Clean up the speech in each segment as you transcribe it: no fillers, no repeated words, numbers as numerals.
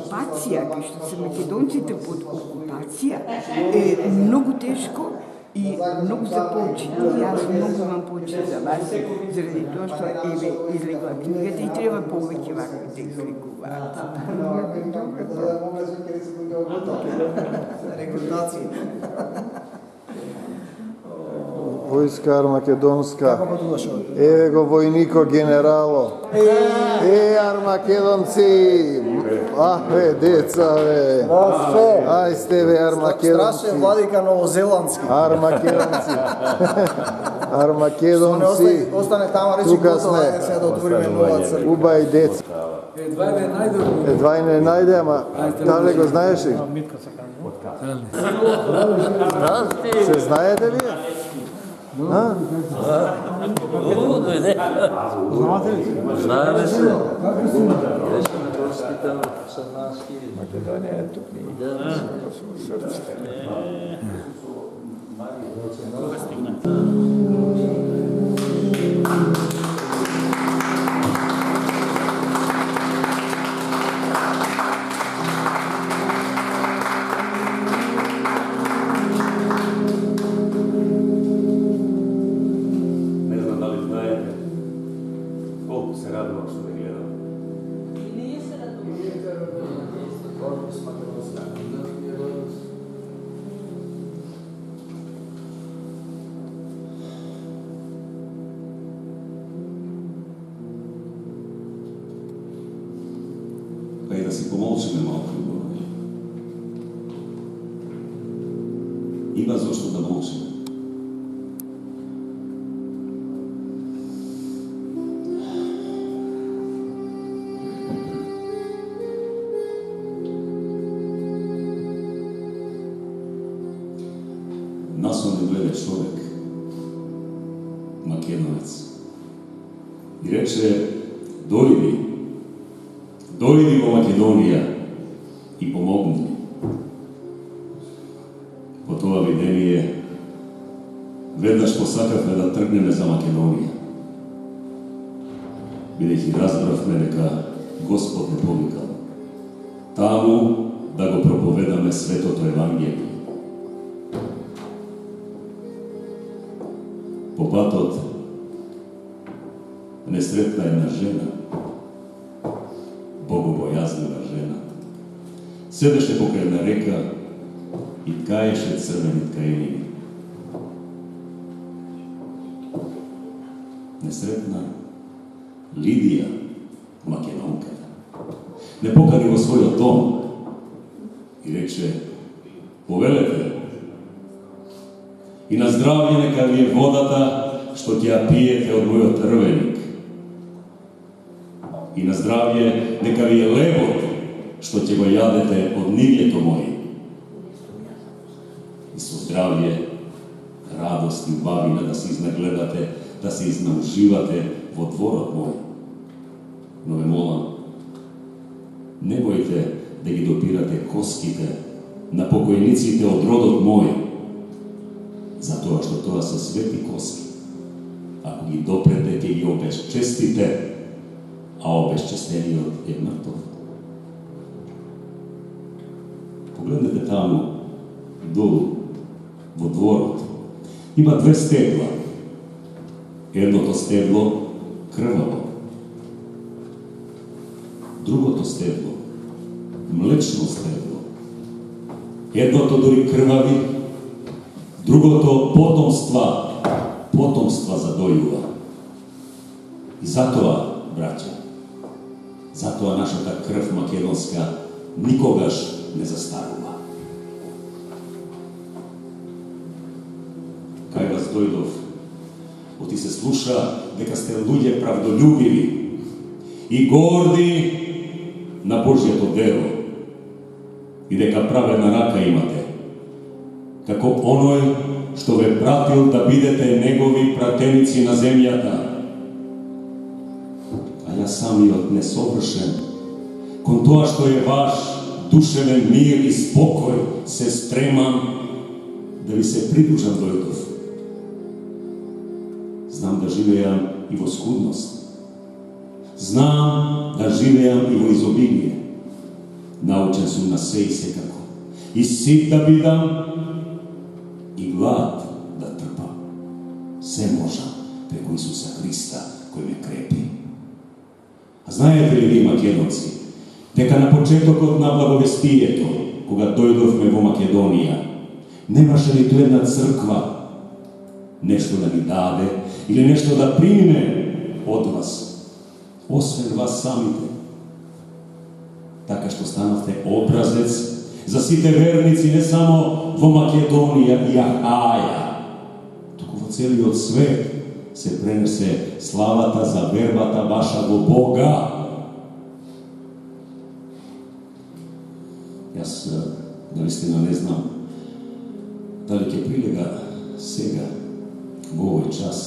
okupacija, ker što se Makedonците pod okupacija, mnogo teško i mnogo za poučiti. Jaz mnogo imam poučiti za vas, zaradi to, što Eve izlegla knjigata i treba повеќе вакви текстови куват. Vojska armakedonska. Evo go vojniko generalo. Armakedonci. Deca, Aj ste ve armakedonci. Strašen vladika novozelandski. Armakedonci. Ostane tamo reći gotovo, ajde se da otvorime nova crkva. Ubaj deca. Dvaj ne najde, ama da li go znaješ li? Se znajete vi? Znamo se. Jeste na hospitalu sa naski. Makedonija je tu knjiga. Pa i da si pomolčime malko ljubavi. Ima zašto da molčime. Nas on gleda čovjek, Makedonac, i reče, dojdi u Makedonija i pomogni mi. Po това видение веднаш посакавме да тргнеме за Македонија, бидејќи разбравме дека Господ не повикал таму да го проповедаме светото Евангелие. По патот не сретна една жена, богобојазнива жена. Седеше покрај една река и ткаеше црвени ткаенини. Не сретна Лидија, македонката. Не покани во својот дом и рече, повелете, и на здравје нека ви е водата што ќе ја пиете од мојот рвеник. И на здравје нека ви е лебот што ќе го јадете од нивјето моје. И со здравје, радост и убавина да се изнагледате, да се изнауживате во дворот мој. Но ве молам, не бојте да ги допирате коските на покојниците од родот мој, затоа што тоа се свети коски. Ако ги допрете, ќе ги обезчестите, а обезчестениот е мртов. Погледнете таму, долу, во дворот. Има две стебла. Едното стебло крваво. Другото стебло млечно стебло. Едното дори крвави, другото потомства задојува. И затоа, браќа, затоа нашата крв македонска никогаш не застарува. Кај вас дојдов, оти се слуша дека сте луѓе правдолюбиви и горди на Божјето дело и дека праведна рака имате, како оној што ве пратил да бидете негови пратеници на земјата. А јас самиот несовршен, кон тоа што е ваш душевен мир и спокој, се спремам да ви се придружам дојдов. Знам да живеам и во скудност. Знам да живеам и во изобилие. Naučen sum na sve i sekako. I sit da bidam, i glad da trpam. Sve možam preko Isusa Hrista koji me krepi. A znajete li vi, Makedonci, дека на почетокот на благовестието, кога дојдовме во Македонија, немаше ниту една црква нешто да ни даде или нешто да примиме од вас, освен вас самите. Така што станавте образец за сите верници не само во Македонија и Ахаја, туку во целиот свет се пренесе славата за вербата ваша во Бога. Јас наистина не знам дали ќе прилега сега во овој час,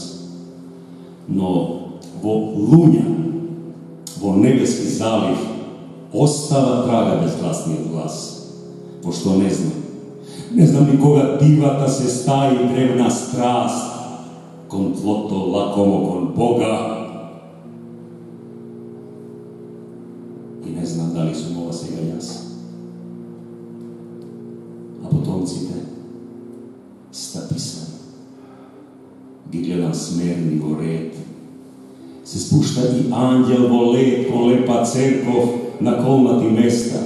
но во луња, во небески залив остава трага безгласниот глас, во што не знам. Не знам ни кога дивата се стаи древна страст кон тлото лакомо кон Бога. И не знам дали сум ова сега јас. А потомците стаписани. Ги гледам смерни во ред. Се спушта и ангел во лед кон лепа церков на колнати места.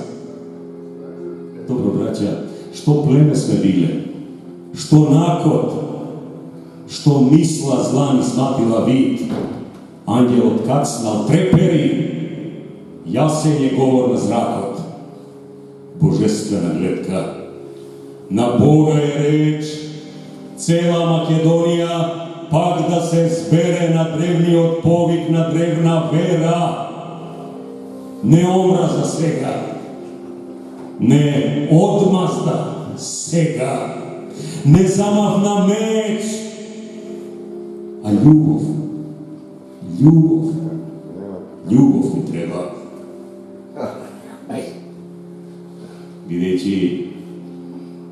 Добро, браќа, што племе сме биле, што накот, што мисла зла ни сматила вид. Ангелот кацнал, трепери, јасен е говор на зракот. Божествена гледка. На Бога е реч, цела Македонија пак да се збере на древниот повик на древна вера. Не омраза сега, не одмазда сега, не замахна меч, а љубов. Љубов. Љубов ни треба. Бидејќи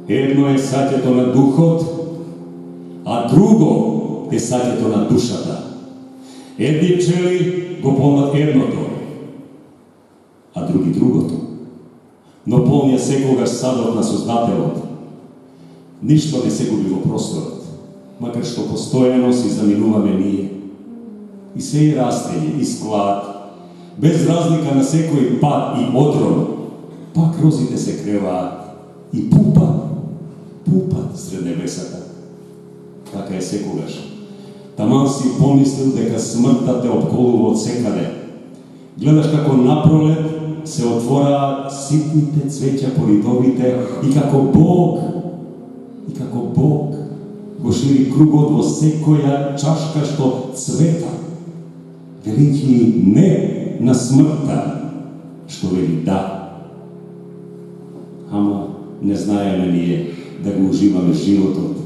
едно е саќето на духот, а друго е саќето на душата. Едни пчели го полнат едното, а други другото. Но полнија секогаш садот на Создателот. Ништо не се губи во просторот, макар што постојано си заминуваме ние. И се и растење, и склад, без разлика на секој пат и одрон, пак розите се креваат и пупат сред небесата. Така е секогаш. Таман си помислил дека смртта те обколува од секаде. Гледаш како напролет се отвораат ситните цвеќа по ридовите и како Бог го шири кругот во секоја чашка што цвета, велики не на смртта, што вели да. Ама не знаеме ние да го уживаме животот.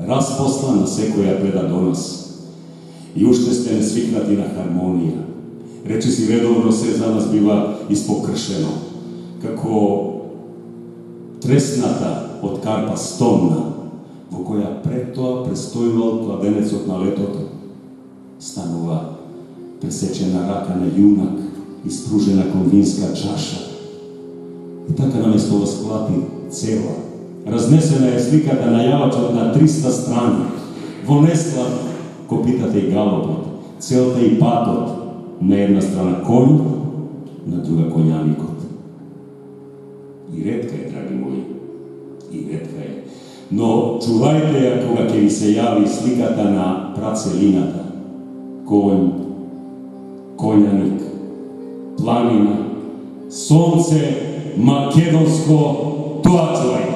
Распослан на секоја преда до нас. И уште сте не свикнати на хармонија. Речи си редовно се за нас бива испокршено, како тресната од карпа стомна, во која пред тоа престојувал кладенецот на летото. Станува пресечена рака на јунак, испружена кон винска чаша. И така наместо во склати цела, разнесена е сликата на јавачот на 300 страни, во несклад копитата и галопот, целта и патот, на една страна конј, на друга коњаникот. И ретка е, драги мои, и ретка е. Но чувајте ја кога ќе ви се јави сликата на працелината, конј, коњаник, планина, сонце, македонско, тоа чувајте.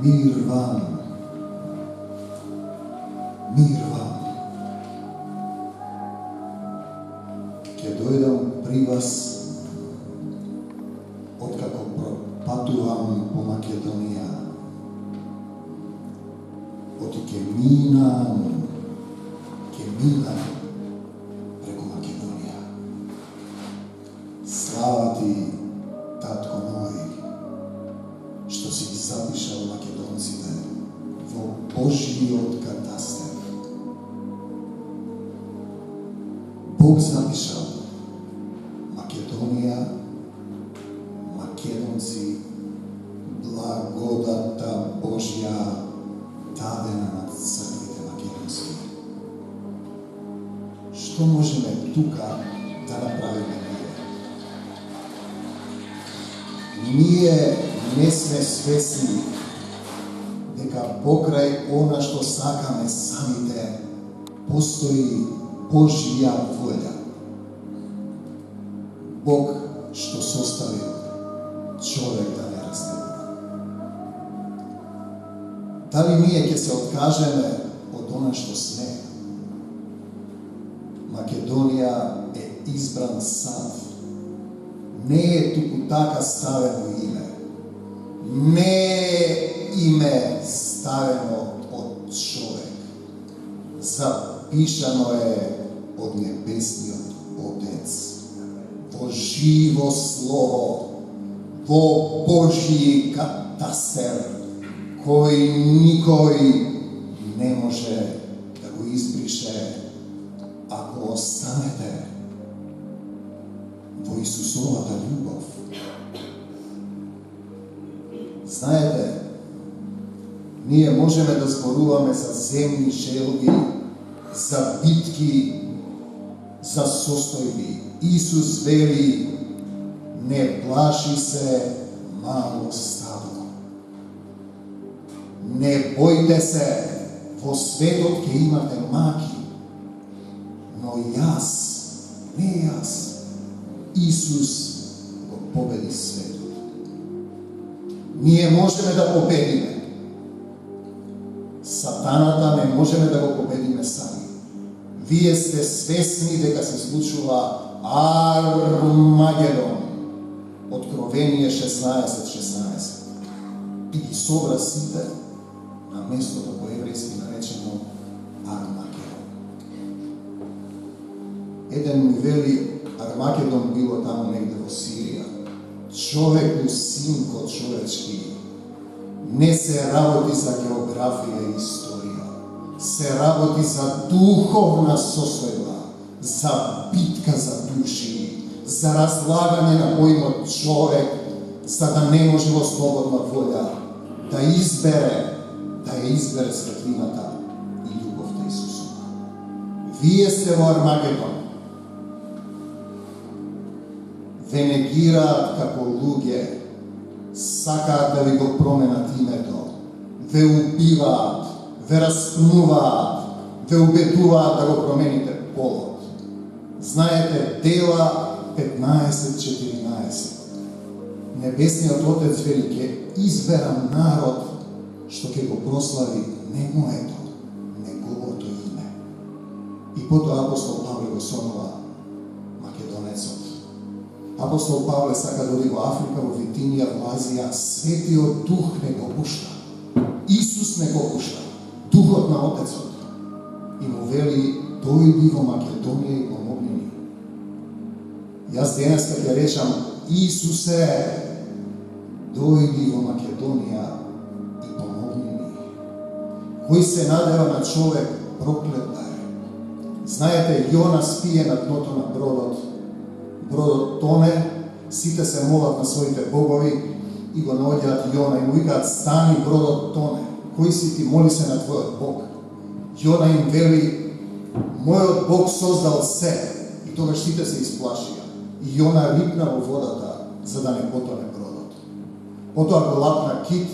Mir vam. Mir vam. dojdam pri vas, otkako patuvam po Makedonija, ke Milan preko Makedonija. Slava ti, tatko moj, što si zapišao Makedoncite vo Božji od katastar. Bog zapišao Makedonija, Makedonci, blagodata Božja tadena nad crkvite makedonske. Što možemo tuka da napravimo nije ne sme svesni дека покрај она што сакаме самите постои Божја воља. Бог што состави човек да не разделува. Дали ние ќе се откажеме од она што сме? Македонија е избран сад. Не е туку така ставено име. Не е име ставено од човек. Запишано е од небесниот Отец. Во живо слово, во Божји катастер, кој никој не може да го избрише ако останете во Исусовата љубов. Знаете, ние можеме да зборуваме за земни желби, за битки, за состојби. Исус вели, не плаши се мало стадо. Не бојте се, во светот ќе имате маки, но јас, не јас, Исус го победи светот. Ние можеме да победиме. Сатаната не можеме да го победиме сами. Вие сте свесни дека се случува Армагедон. Откровение 16:16. И ги собра сите на местото по еврејски наречено Армагедон. Еден ми вели Армагедон било таму негде во Сирија. Човеку син код човечки не се работи за географија и историја. Се работи за духовна состојба, за битка за души, за разлагање на поимот човек, за да не може во слободна волја да ја избере светлината и љубовта Исусова. Вие сте во Армагедон. Ве негираат како луѓе, сакаат да ви го променат името, ве убиваат, ве распнуваат, ве убедуваат да го промените полот. Знаете, Дела 15:14. Небесниот Отец вели ќе изберам народ што ќе го прослави не моето, неговото име. И потоа апостол Павле го сонува македонецот. Апостол Павле сака да оди во Африка, во Витинија, во Азија, Светиот Дух не го пушта. Исус не го пушта. Духот на Отецот. И му вели, дојди во Македонија и помогни ни. Јас денеска ќе речам, Исусе, дојди во Македонија и помогни ни. Кој се надева на човек, проклет да е. Знаете, Јона спие на дното на бродот. Бродот тоне, сите се молат на своите богови и го наоѓаат Јона и му викаат, стани, бродот тоне. Кој си ти, моли се на твојот Бог. Јона им вели, мојот Бог создал се, и тогаш сите се исплашија. И Јона рипна во водата, за да не потоне бродот. Потоа го лапна кит,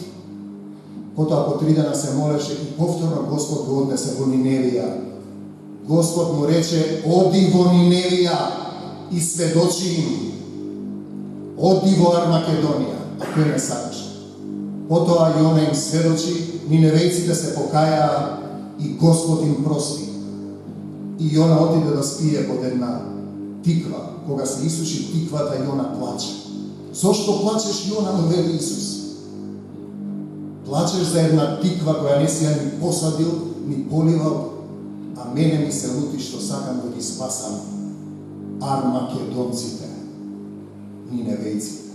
потоа по 3 дена се молеше и повторно Господ го однесе во Ниневија. Господ му рече, оди во Ниневија и сведочи им. Оди во Армагедонија, а тој не сакаше. Потоа Јона им сведочи, ниневејците се покајаа и Господ им прости. И Јона отиде да спие под една тиква, кога се исуши тиквата и она плаче. Зошто плачеш, Јона, му вели Исус? Плачеш за една тиква која не си ја ни посадил, ни поливал, а мене ми се лути што сакам да ги спасам армакедонците, ниневејците.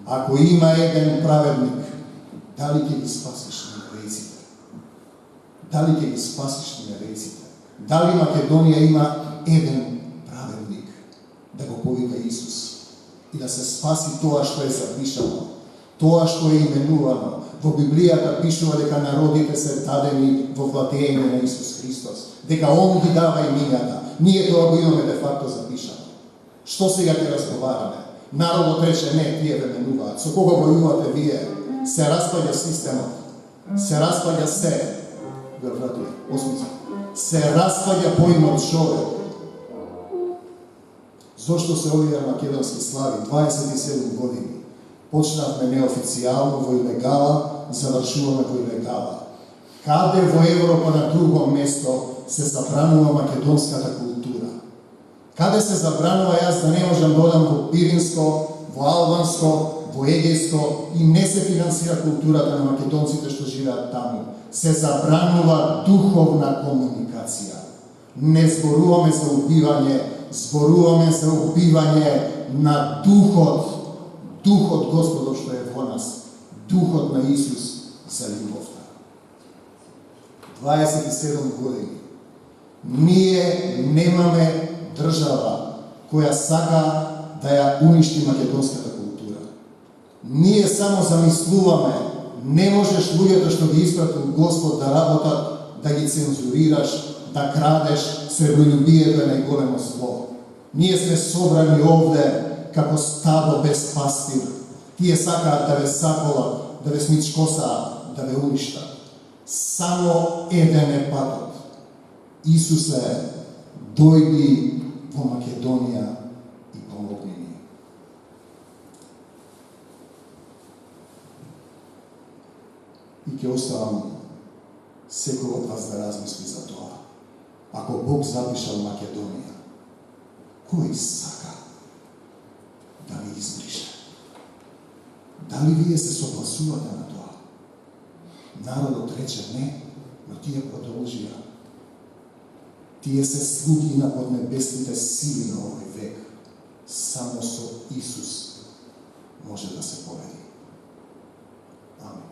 Ако има еден праведник, дали ќе ги спасиш ниневејците? Дали ќе ги спасиш ниневејците? Дали Македонија има еден праведник да го повика Исус и да се спаси тоа што е запишано, тоа што е именувано? Во Библијата пишува дека народите се дадени во владење на Исус Христос, дека Он ги дава имињата. Ние тоа го имаме де факто запишано. Што сега ќе разговараме? Народот рече не, тие ве менуваат. Со кого војувате вие? Се распаѓа системот. Се распаѓа се. Братија, осмица. Се распаѓа поимот човек. Зошто се овие македонски слави? 27 години. Почнавме неофицијално во илегала, завршуваме во илегала. Каде во Европа на друго место се забранува македонската култура? Каде се забранува јас да не можам да одам во Пиринско, во Албанско, во Егејско и не се финансира културата на македонците што живеат таму? Се забранува духовна комуникација. Не зборуваме за убивање, зборуваме за убивање на духот. Духот Господов што е во нас. Духот на Исус за љубовта. 27 години. Ние немаме држава која сака да ја уништи македонската култура. Ние само замислуваме, не можеш луѓето што ги испратил Господ да работат, да ги цензурираш, да крадеш, среброљубието е најголемо зло. Ние сме собрани овде како стадо без пастир. Тие сакаат да ве заколат, да ве смичкосаат, да ве уништат. Само еден е патот. Исусе, дојди во Македонија и помогни ни. И ќе оставам секој од вас да размисли за тоа. Ако Бог запишал Македонија, кој сака да ви избрише? Дали вие се согласувате на тоа? Народот рече не, но тие продолжија. Тие се слуги на поднебесните сили на овој век. Само со Исус може да се победи. Амин.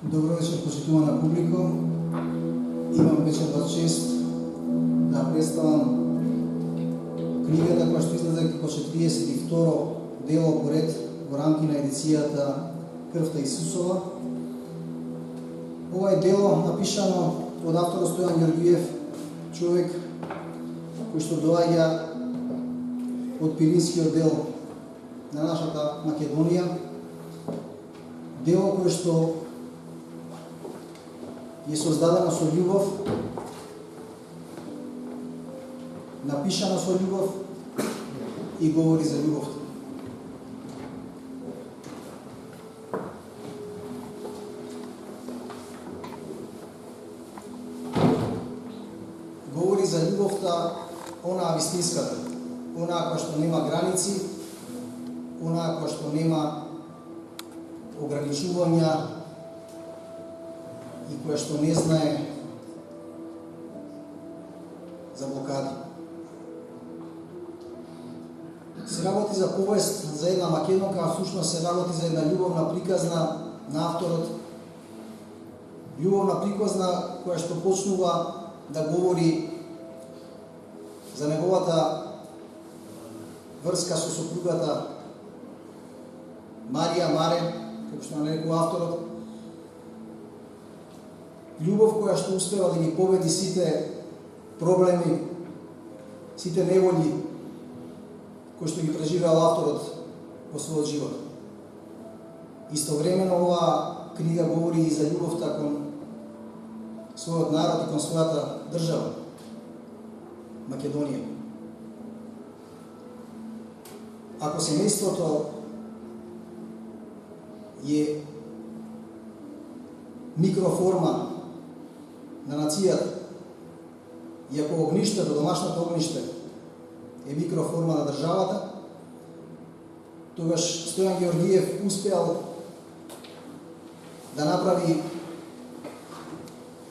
Добро вечер, почитувана публико. Имам вечерва чест да представам книгата која што излезе како 42 дело поред во рамки на едицијата Крвта Исусова. Ова е дело напишано од авторот Стојан Ѓорѓиев, човек кој што доаѓа од Пиринскиот дел на нашата Македонија. Дело кој што е создадено со љубов, напишано со љубов и говори за љубовта. Говори за љубовта, онаа вистинската, онаа која што нема граници, онаа која што нема ограничувања и која што не знае за блокади. Се работи за повест за една македонка, а всушност се работи за една љубовна приказна на авторот. Љубовна приказна која што почнува да говори за неговата врска со сопругата Марија Маре, како што нарекува авторот. Љубов која што успева да ги победи сите проблеми, сите неволји кои што ги преживеал авторот во својот живот. Истовремено оваа книга говори и за љубовта кон својот народ и кон својата држава, Македонија. Ако семејството е микроформа на нацијата, и ако огништето, домашното огниште е микроформа на државата, тогаш Стојан Георгиев успеал да направи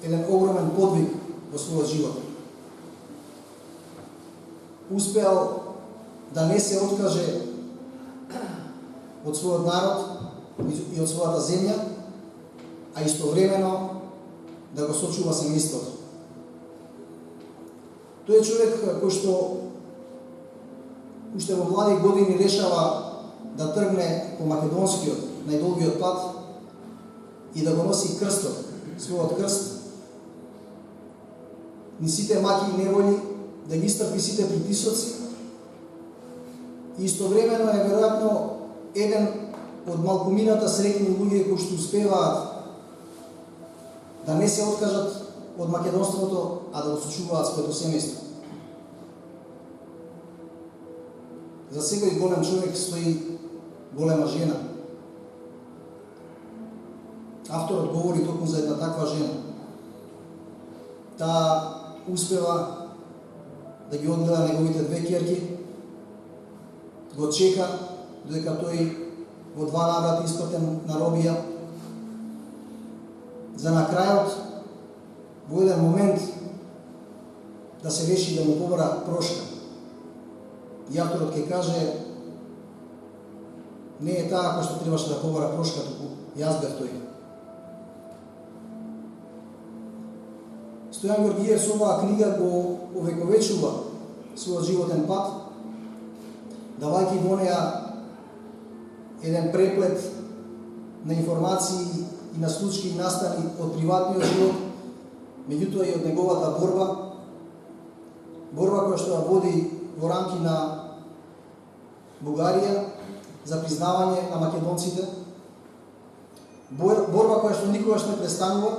еден огромен подвиг во својот живот. Успеал да не се откаже од својот народ и од својата земја, а истовремено да го сочува семејството. Тој е човек кој што уште во млади години решава да тргне по македонскиот, најдолгиот пат и да го носи крстот, својот крст, ни сите маки и неволи, да ги истрпи сите притисоци и истовремено е веројатно еден од малкумината среќни луѓе кои што успеваат да не се откажат од македонството, а да го сочуваат своето семејство. За секој голем човек стои голема жена. Авторот говори токму за една таква жена. Таа успева да ги одгледа неговите две ќерки, го чека додека тој во 2 наврати испратен на робија, за на крајот во еден момент да се реши да му побара прошка. И авторот ќе каже, не е таа кој што требаше да побара прошка, туку јас бев тој. Стојан Георгиев со оваа книга го овековечува својот животен пат, давајќи во неа еден преплет на информации и на случаи настани од приватниот живот, меѓутоа и од неговата борба која што ја води во рамки на Бугарија за признавање на македонците, борба која што никогаш не престанува,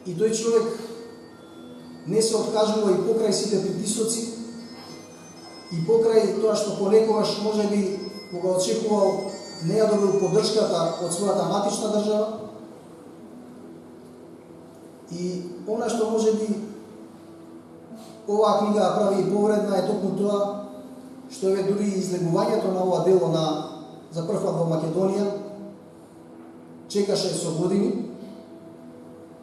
и тој човек не се откажува и покрај сите притисоци, и покрај тоа што понекогаш можеби кога очекувал не ја добил поддршката од својата матична држава, и она што можеби оваа книга прави и повредна е токму тоа што е дури излегувањето на ова дело за прв пат во Македонија чекаше со години,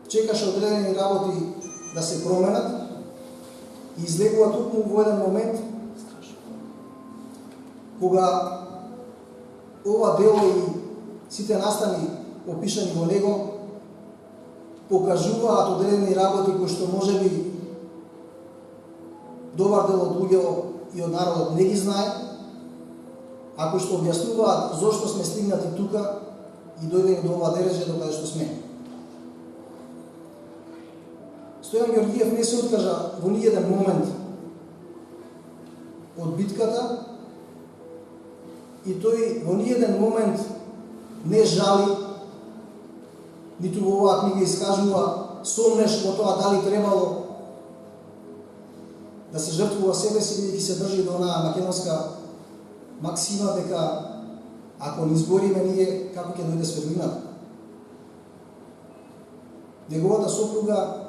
чекаше одредени работи да се променат и излегува токму во еден момент кога ова дело и сите настани опишани во него покажуваат одредени работи кои што можеби добар дел од луѓето и од народот не ги знае, а кои што објаснуваат зошто сме стигнати тука и дојдени до ова дереже до каде што сме. Стојан Георгиев не се откажа во ниеден момент од битката и тој во ниеден момент не жали, ниту во оваа книга искажува сомнеш во тоа дали требало да се жртвува себе си, бидејќи се држи до онаа македонска максима дека ако не избориме ние, како ќе дојде светлината. Неговата сопруга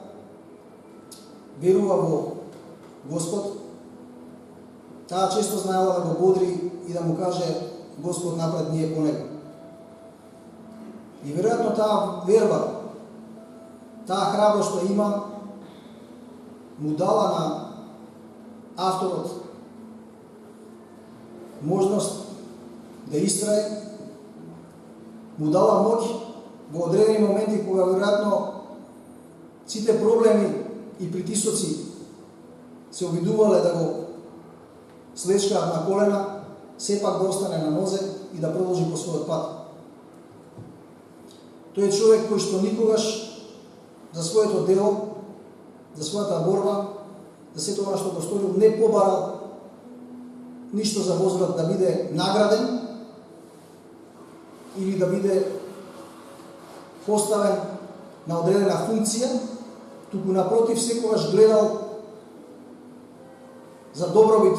верува во Господ. Таа често знаела да го бодри и да му каже Господ напред, ние по него. И веројатно таа верба, таа храброст што има, му дала на авторот можност да истрае, му дала моќ во одредени моменти кога веројатно сите проблеми и притисоци се обидувале да го слечкаат на колена, сепак да остане на нозе и да продолжи по својот пат. Тој е човек кој што никогаш за своето дело, за својата борба, за сето она што го сторил, не побарал ништо за возврат да биде награден или да биде поставен на одредена функција, туку напротив секогаш гледал за добробит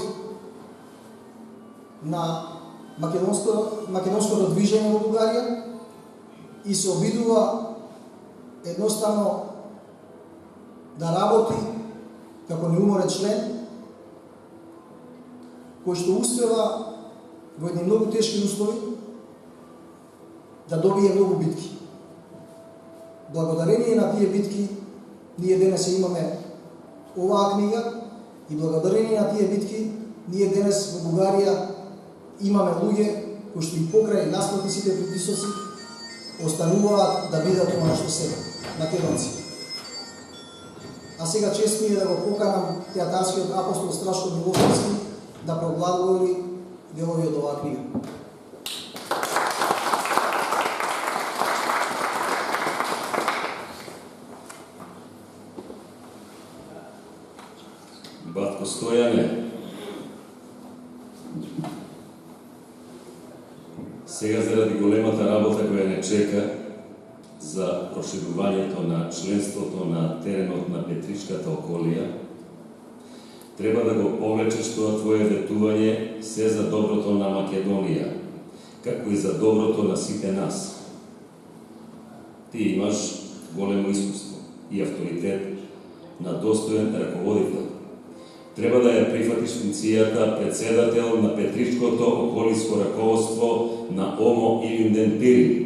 на македонското движење во Бугарија и се обидува едноставно да работи како неуморен член кој што успева во едни многу тешки услови да добие многу битки. Благодарение на тие битки ние денес имаме оваа книга и благодарение на тие битки ние денес во Бугарија имаме луѓе кои што и покрај насплати сите притисоци остануваат да бидат она што се македонци. А сега чест ми е да го поканам театарскиот апостол Страшко Милошевски да проглавори делови од оваа книга. Батко Стојане, сега заради големата работа која не чека за проширувањето на членството на теренот на Петричката околија, треба да го повлечеш тоа твое ветување се за доброто на Македонија, како и за доброто на сите нас. Ти имаш големо искуство и авторитет на достоен раководител. Треба да ја прифатиш функцијата председател на Петричкото околиско раководство на ОМО Илинден Пирин.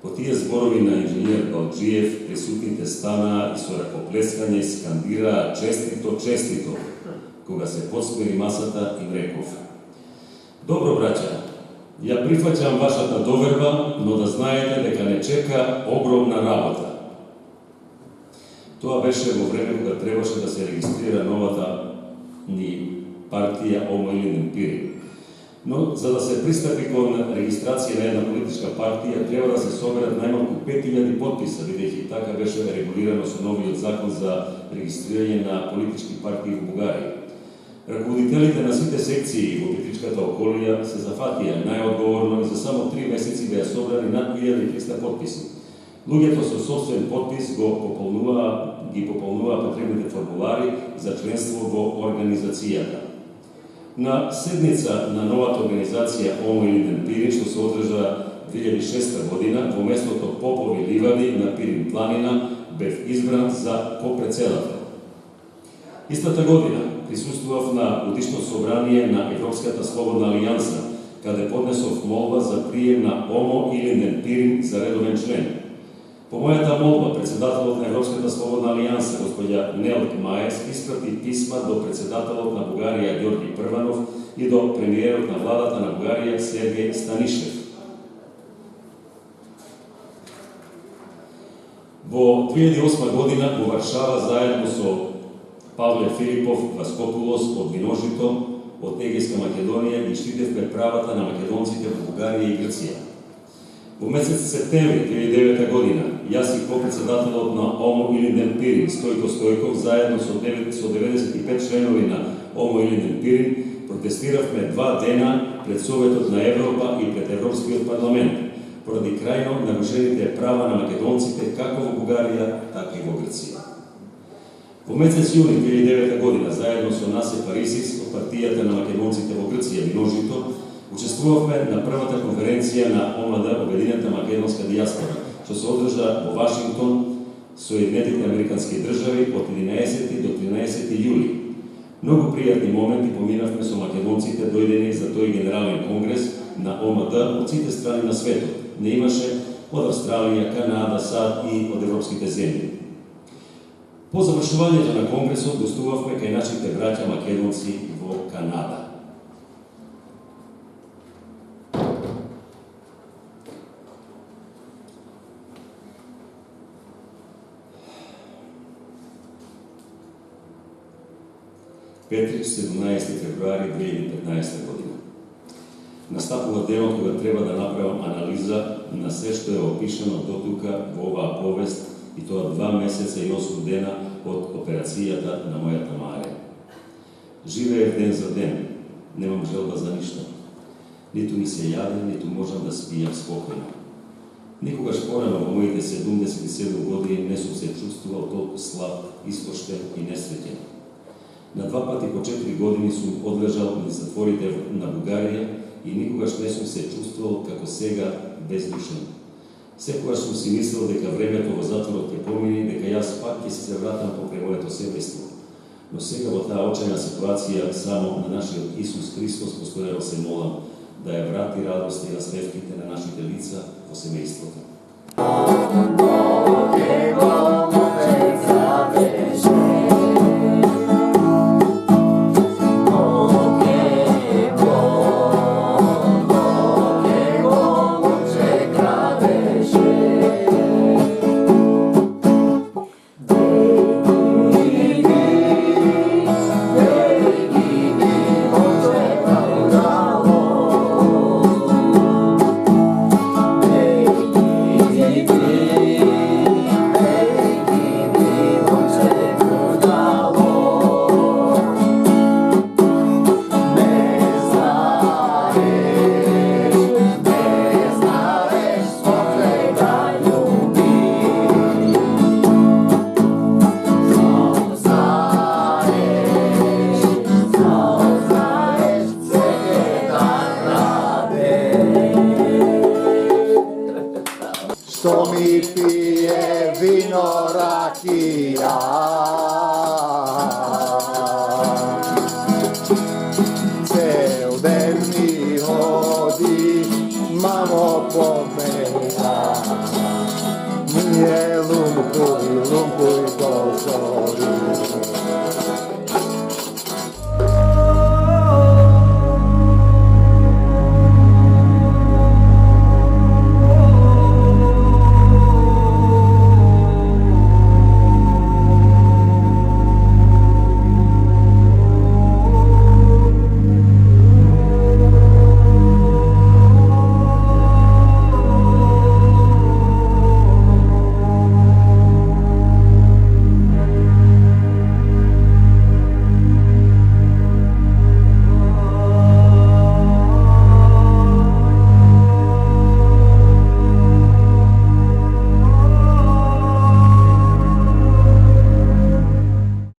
По тие зборови на инженер Балджиев, присутните станаа и со ракоплескање скандираа честито, честито, кога се посмери масата им реков: добро, браќа, ја прифаќам вашата доверба, но да знаете дека не чека огромна работа. Тоа беше во време кога требаше да се регистрира новата ни партија ОМО Илинден Пирин. Но за да се пристапи кон регистрација на една политичка партија, треба да се соберат најмалку 5000 подписа, бидејќи така беше регулирано со новиот закон за регистрирање на политички партии во Бугарија. Раководителите на сите секции во Петричката околија се зафатија најодговорно и за само 3 месеци беа собрани над 1300 подписи. Луѓето со собствен подпис ги пополнуваа потребните формулари за членство во организацијата. На седница на новата организација ОМО Илинден Пирин, што се одржа 2006 година, во местото Попови ливади на Пирин планина, бев избран за копредседател. Истата година присуствував на годишно собрание на Европската слободна алијанса, каде поднесов молба за прием на ОМО Илинден Пирин за редовен член. По мојата молба, председателот на Европската слободна алијанса, господја Нелт Маес, испрати писма до председателот на Бугарија Ѓорги Прванов и до премиерот на владата на Бугарија Сергеј Станишев. Во 2008 година во Варшава заедно со Павле Филипов Васкопулос од Виножито, од Егејска Македонија, ги штитевме правата на македонците во Бугарија и Грција. Во месец септември 2009 година, јас и копредседателот на ОМО Илинден Пирин, Стојко Стојков, заедно со 95 членови на ОМО Илинден Пирин, протестиравме 2 дена пред Советот на Европа и пред Европскиот парламент, поради крајно нарушените права на македонците како во Бугарија, така и во Грција. Во месец јуни 2009 година, заедно со Насе Парисис од партијата на македонците во Грција, Виножито, учествувавме на првата конференција на ОМД, Обединета македонска дијаспора, што се одржа во Вашингтон, Соединетите Американски држави од 11 до 13 јули. Многу пријатни моменти поминавме со македонците дојдени за тој генерален конгрес на ОМД од сите страни на светот. Не имаше од Австралија, Канада, САД и од европските земји. По завршувањето на конгресот гостувавме кај нашите браќа македонци во Канада. Петрич, 17 февруари 2015 година. Настапува денот кога треба да направам анализа на се што е опишано дотука во оваа повест, и тоа 2 месеца и 8 дена од операцијата на мојата Марија. Живеев ден за ден, немам желба за ништо. Ниту ми се јаде, ниту можам да спијам спокојно. Никогаш порано во моите 77 години не сум се чувствувал толку слаб, испоштен и несреќен. На 2 пати по 4 години сум одлежал низ затворите на Бугарија и никогаш не сум се чувствувал како сега бездушен. Секогаш сум си мислел дека времето во затворот ќе помине, дека јас пак ќе се вратам покрај моето семејство. Но сега во таа очајна ситуација само на нашиот Исус Христос постојано се молам да ја врати радост и насмевките на нашите лица во семејството.